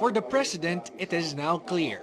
For the president, it is now clear.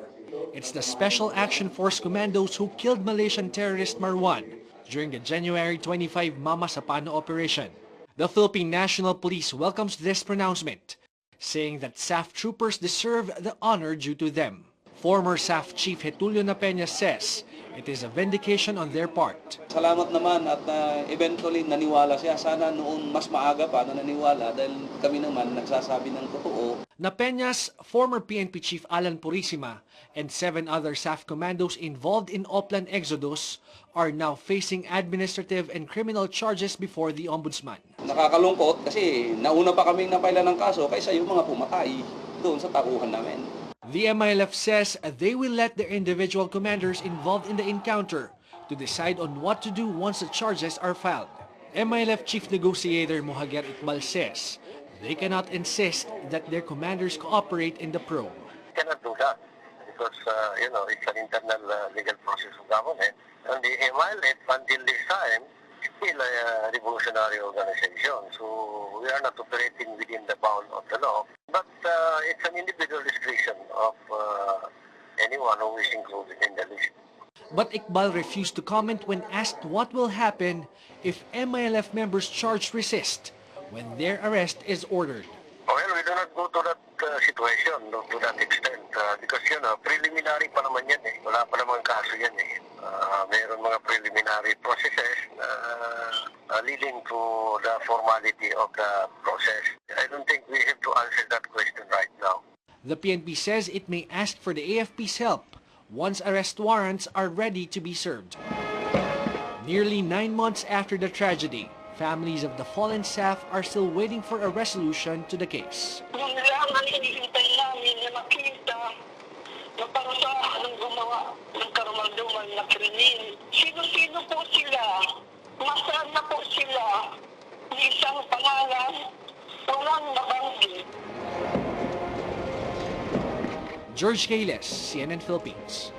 It's the Special Action Force commandos who killed Malaysian terrorist Marwan during the January 25 Mama Sapano operation. The Philippine National Police welcomes this pronouncement, saying that SAF troopers deserve the honor due to them. Former SAF Chief Getulio Napeña says it is a vindication on their part. Salamat naman at eventually naniwala siya. Sana noon mas maaga pa na naniwala dahil kami naman nagsasabi ng totoo. Napeña's former PNP Chief Alan Purisima and 7 other SAF commandos involved in Oplan Exodus are now facing administrative and criminal charges before the Ombudsman. Nakakalungkot kasi nauna pa kaming napaila ng kaso kaysa yung mga pumatay doon sa tauhan namin. The MILF says they will let their individual commanders involved in the encounter to decide on what to do once the charges are filed. MILF Chief Negotiator Mohager Iqbal says they cannot insist that their commanders cooperate in the probe. Cannot do that because, it's an internal legal process of government. And the MILF, until this time, is still a revolutionary organization. So we are not operating within the bound of the law. But it's an individual discretion of anyone who is included in the list. But Iqbal refused to comment when asked what will happen if MILF members charged resist when their arrest is ordered. Well, we do not go to that situation, to that extent, because, preliminary pa naman yan eh. Wala pa naman kaso yan eh. Mayroon mga preliminary processes leading to the formality of the process. I don't think we have to answer that question right now. The PNP says it may ask for the AFP's help once arrest warrants are ready to be served. Nearly 9 months after the tragedy, families of the fallen SAF are still waiting for a resolution to the case. Yung lang ang hinihintay namin na makita na parusahan ng gumawa ng karumalduman na krimen. Sino-sino po sila? Masaan na po sila? Isang pangalan, walang nabanggit. George Gales, CNN Philippines.